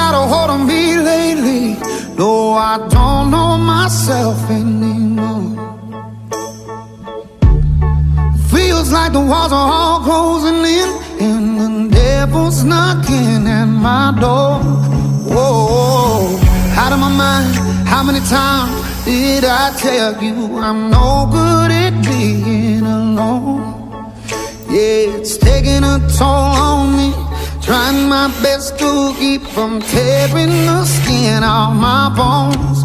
got a hold of me lately. No, I don't know myself anymore. Feels like the walls are all closing in, and the devil's knocking at my door. Whoa, out of my mind, how many times did I tell you I'm no good at being alone? Yeah, it's taking a toll on me, trying my best to keep from tearing the skin off my bones.